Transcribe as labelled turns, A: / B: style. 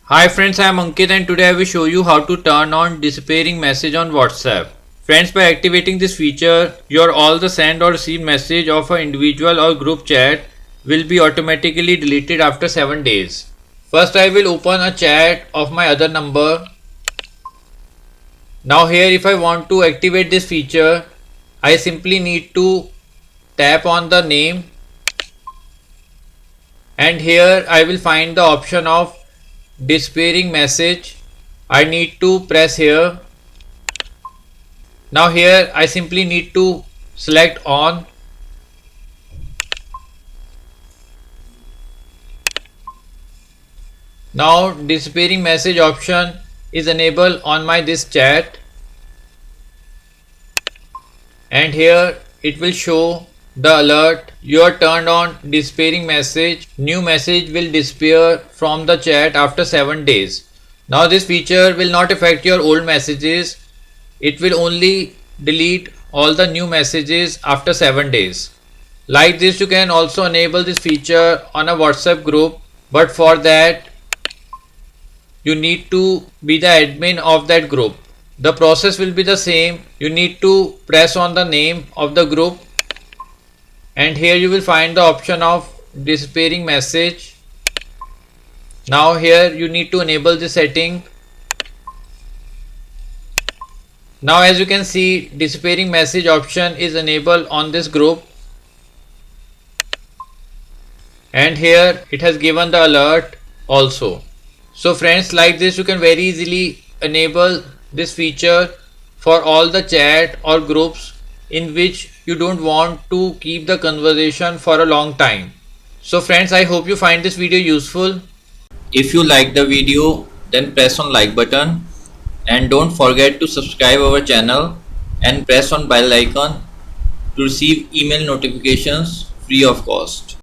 A: Hi friends, I am Ankit and today I will show you how to turn on disappearing message on WhatsApp. Friends, by activating this feature, your all the send or receive message of an individual or group chat will be automatically deleted after 7 days. First I will open a chat of my other number. Now here if I want to activate this feature, I simply need to tap on the name and here I will find the option of disappearing message. I need to press here. Now here I simply need to select on. Now disappearing message option is enabled on my this chat and here it will show the alert you are turned on disappearing message. New message will disappear from the chat after 7 days. Now this feature will not affect your old messages. It will only delete all the new messages after 7 days. Like this you can also enable this feature on a WhatsApp group, but for that you need to be the admin of that group. The process will be the same. You need to press on the name of the group and here you will find the option of disappearing message. Now here you need to enable the setting. Now as you can see, disappearing message option is enabled on this group and here it has given the alert also. So friends, like this you can very easily enable this feature for all the chat or groups in which you don't want to keep the conversation for a long time. So friends, I hope you find this video useful. If you like the video, then press on like button and don't forget to subscribe our channel and press on bell icon to receive email notifications free of cost.